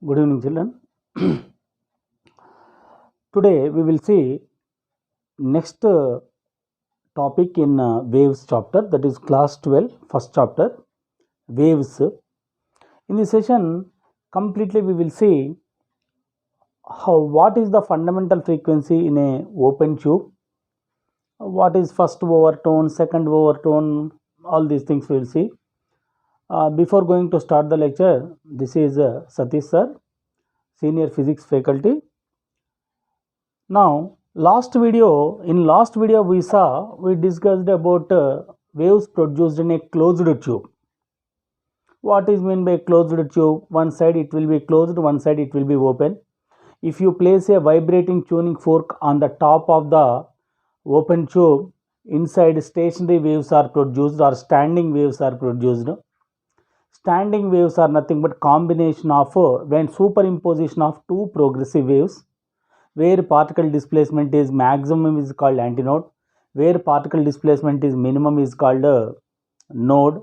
Good evening, children. Today we will see next topic in waves chapter, that is class 12 first chapter, waves. In this session completely we will see how what is the fundamental frequency in a open tube, what is first overtone, second overtone, all these things we will see. Before going to start the lecture, this is Satish sir, senior physics faculty. Now, last video we discussed about waves produced in a closed tube. What is meant by closed tube? One side it will be closed, one side it will be open. If you place a vibrating tuning fork on the top of the open tube, inside stationary waves are produced or standing waves are produced. Standing waves are nothing but combination of when superimposition of two progressive waves, where particle displacement is maximum is called antinode, where particle displacement is minimum is called node.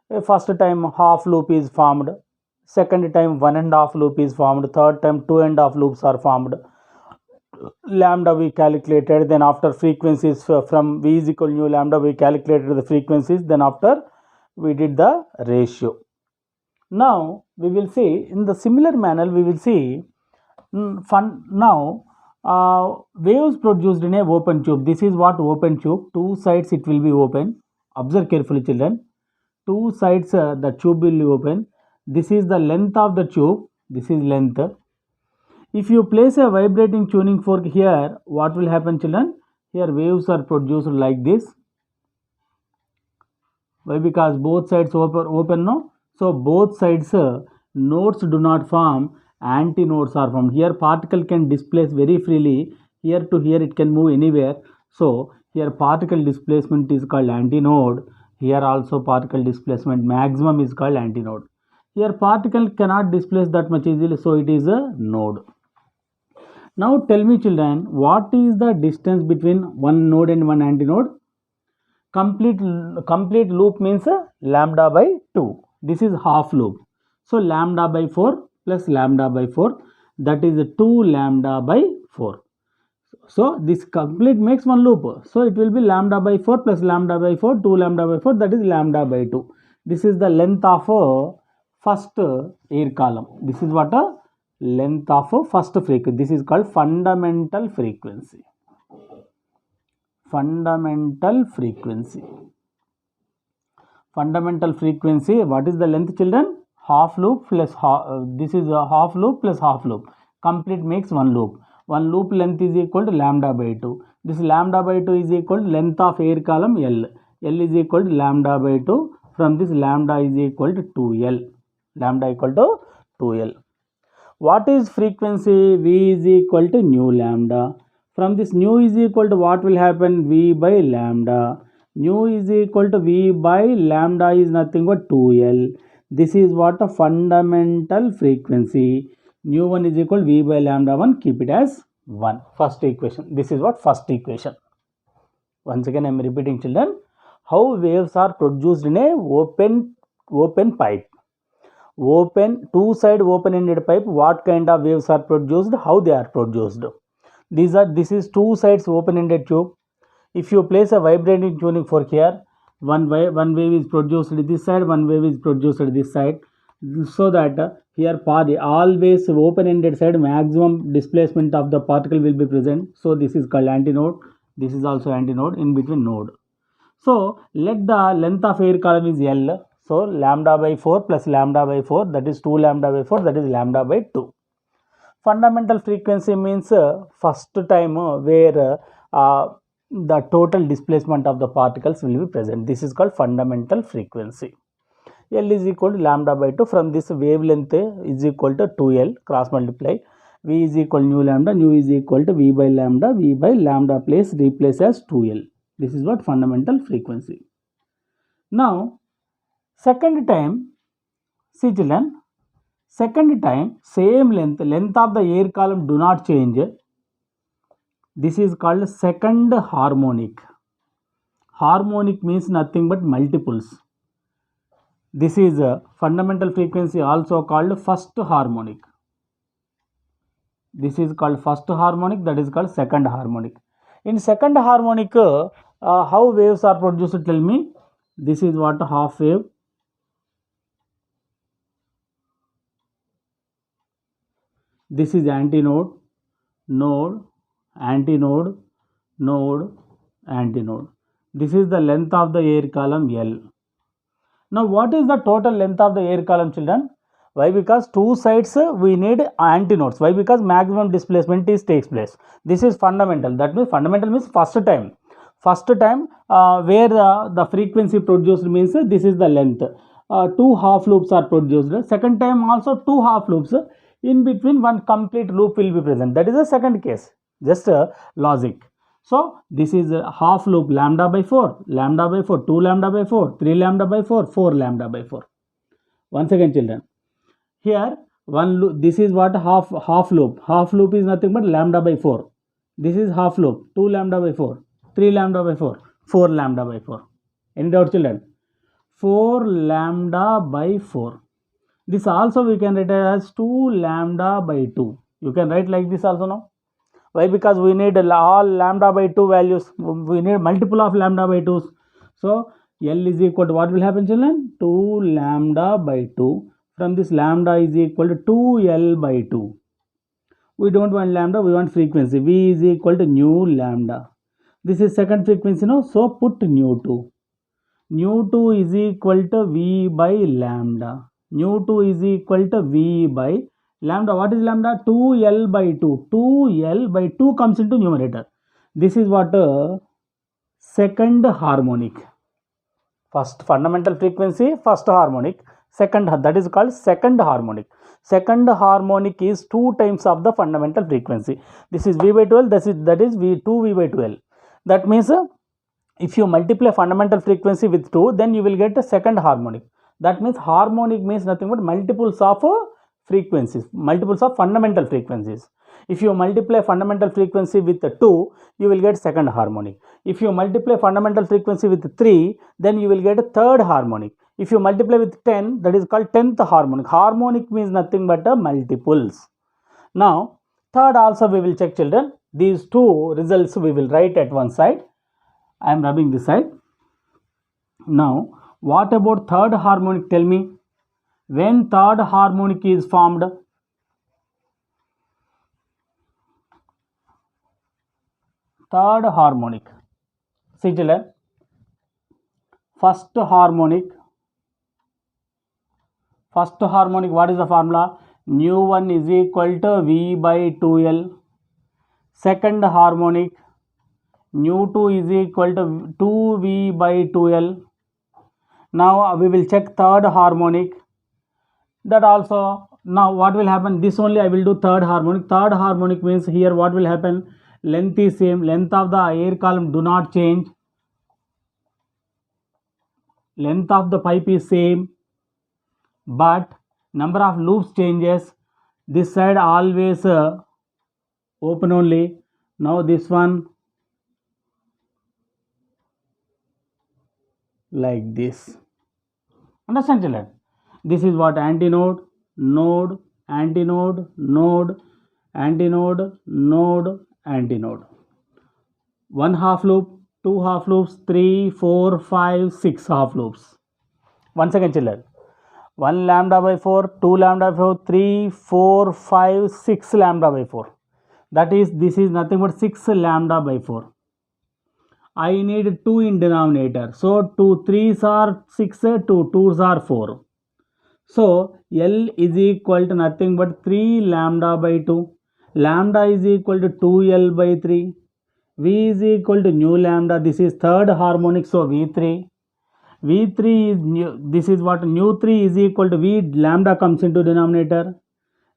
A first time half loop is formed, second time one and a half loop is formed, third time two and a half loops are formed. Lambda we calculated, then after frequencies from v is equal new lambda we calculated the frequencies, then after we did the ratio. Now we will see in the similar manner we will see now waves produced in a open tube. This is what open tube, two sides it will be open. Observe carefully children, two sides the tube will be open. This is the length of the tube, this is length. If you place a vibrating tuning fork here, what will happen children? Here waves are produced like this. Why? Because both sides open no, so both sides nodes do not form, antinodes are formed. Here particle can displace very freely, here to here it can move anywhere. So here particle displacement is called antinode, here also particle displacement maximum is called antinode. Here particle cannot displace that much easily, so it is a node. Now tell me children, what is the distance between one node and one antinode? Complete loop means lambda by 2. This is half loop. So lambda by 4 plus lambda by 4, that is 2 lambda by 4. So this complete makes one loop. So it will be lambda by 4 plus lambda by 4, 2 lambda by 4, that is lambda by 2. This is the length of first air column. This is what a length of first frequency. This is called fundamental frequency. Fundamental frequency. Fundamental frequency, what is the length children? Half loop plus this is a half loop plus half loop. Complete makes one loop. One loop length is equal to lambda by 2. This lambda by 2 is equal to length of air column L. L is equal to lambda by 2. From this lambda is equal to 2L. Lambda equal to 2L. What is frequency? V is equal to nu lambda. From this nu is equal to what will happen? V by lambda. Nu is equal to V by lambda is nothing but 2L. This is what a fundamental frequency. Nu 1 is equal to V by lambda 1. Keep it as 1. First equation. This is what first equation. Once again I am repeating children. How waves are produced in a open pipe. Open, two side open ended pipe, what kind of waves are produced, how they are produced. This is two sides open ended tube. If you place a vibrating tuning fork here, one wave is produced this side, one wave is produced this side, so that here always open ended side maximum displacement of the particle will be present. So this is called antinode, this is also antinode, in between node. So let the length of air column is L. So lambda by 4 plus lambda by 4, that is 2 lambda by 4, that is lambda by 2. Fundamental frequency means first time where the total displacement of the particles will be present. This is called fundamental frequency. L is equal to lambda by 2. From this wavelength is equal to 2L, cross multiply. V is equal to nu lambda, nu is equal to V by lambda, V by lambda replace as 2L. This is what fundamental frequency. Now second time, see children, second time same length of the air column do not change. This is called second harmonic. Harmonic means nothing but multiples. This is a fundamental frequency, also called first harmonic. This is called first harmonic, that is called second harmonic. In second harmonic, how waves are produced, tell me. This is what half wave. This is antinode, node, antinode, node, antinode. This is the length of the air column L. Now, what is the total length of the air column, children? Why? Because two sides we need antinodes. Why? Because maximum displacement takes place. This is fundamental. That means fundamental means first time. First time where the frequency produced means this is the length. Two half loops are produced. Second time also two half loops. In between one complete loop will be present. That is the second case. Just logic. So this is a half loop lambda by 4, lambda by 4, 2 lambda by 4, 3 lambda by 4, 4 lambda by 4. Once again, children. Here one loop, this is what half loop. Half loop is nothing but lambda by 4. This is half loop, 2 lambda by 4, 3 lambda by 4, 4 lambda by 4. Any doubt, children? 4 lambda by 4. This also we can write as 2 lambda by 2. You can write like this also now. Why? Because we need all lambda by 2 values. We need multiple of lambda by 2s. So L is equal to what will happen, children? 2 lambda by 2. From this, lambda is equal to 2L by 2. We don't want lambda, we want frequency. V is equal to nu lambda. This is second frequency now. So put nu 2. Nu 2 is equal to V by lambda. Nu 2 is equal to V by lambda. What is lambda? 2L by 2. 2L by 2 comes into numerator. This is what second harmonic. First fundamental frequency, first harmonic. Second, that is called second harmonic. Second harmonic is 2 times of the fundamental frequency. This is V by 12. That is V 2V by 12. That means if you multiply fundamental frequency with 2, then you will get a second harmonic. That means harmonic means nothing but multiples of frequencies, multiples of fundamental frequencies. If you multiply fundamental frequency with 2, you will get second harmonic. If you multiply fundamental frequency with 3, then you will get a third harmonic. If you multiply with 10, that is called 10th harmonic. Harmonic means nothing but multiples. Now, third also we will check, children. These two results we will write at one side. I am rubbing this side. Now, what about third harmonic? Tell me. When third harmonic is formed, third harmonic. See, children. First harmonic. First harmonic, what is the formula? Nu 1 is equal to V by 2L. Second harmonic, nu 2 is equal to 2V by 2L. Now we will check third harmonic. That also, now what will happen? This only I will do third harmonic. Third harmonic means here what will happen? Length is same. Length of the air column do not change. Length of the pipe is same, but number of loops changes. This side always open only. Now this one like this. Understand, children? This is what antinode, node, antinode, node, antinode, node, antinode. One half loop, two half loops, 3, 4, 5, 6 half loops. Once again, children. 1 lambda by 4, 2 lambda by 4, 3, 4, 5, 6 lambda by 4. That is, this is nothing but 6 lambda by 4. I need 2 in denominator. So, 2 3s are 6, 2 2s are 4. So, L is equal to nothing but 3 lambda by 2. Lambda is equal to 2L by 3. V is equal to nu lambda. This is third harmonic, so V3. V3 is nu, this is what nu 3 is equal to V lambda comes into denominator.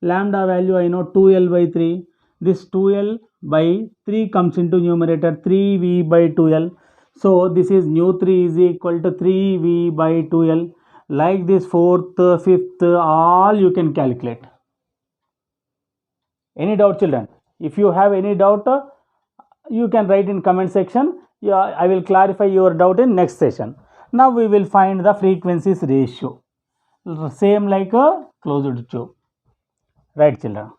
Lambda value I know 2L by 3. This 2L by 3 comes into numerator, 3V by 2L. So this is nu 3 is equal to 3V by 2L. Like this, fourth, fifth, all you can calculate. Any doubt, children? If you have any doubt, you can write in comment section. I will clarify your doubt in next session. Now we will find the frequencies ratio. same like a closed tube. Right, children?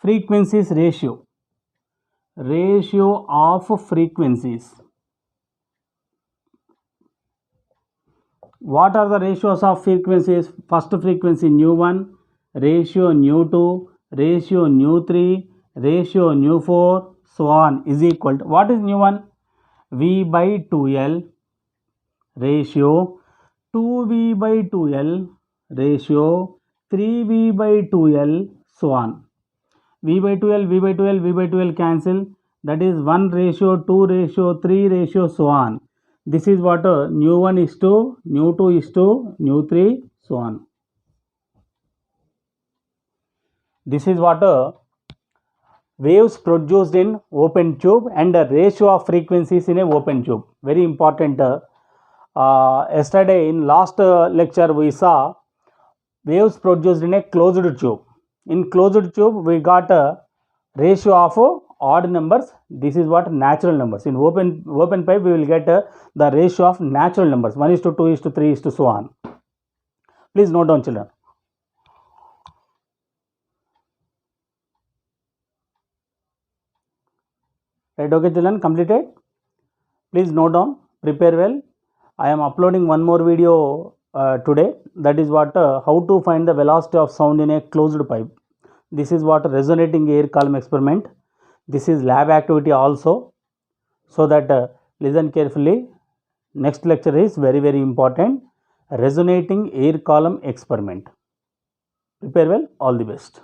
Frequencies ratio of frequencies. What are the ratios of frequencies? First frequency nu1, ratio nu2, ratio nu3, ratio nu4, so on is equal to, what is nu1? V by 2L ratio 2V by 2L ratio 3V by 2L, so on. V by 2L, V by 2L, V by 2L cancel. That is 1 ratio, 2 ratio, 3 ratio, so on. This is what nu1 is to nu2 is to nu3, so on. This is what waves produced in open tube and the ratio of frequencies in a open tube. Very important. Yesterday in last lecture we saw waves produced in a closed tube. In closed tube we got a ratio of odd numbers. This is what natural numbers. In open pipe we will get the ratio of natural numbers 1:2, 2:3, so on. Please note down, children. Right, okay children, completed. Please note down, prepare well. I am uploading one more video today, that is what how to find the velocity of sound in a closed pipe. This is what resonating air column experiment. This is lab activity also, so that listen carefully. Next lecture is very important, resonating air column experiment. Prepare well, all the best.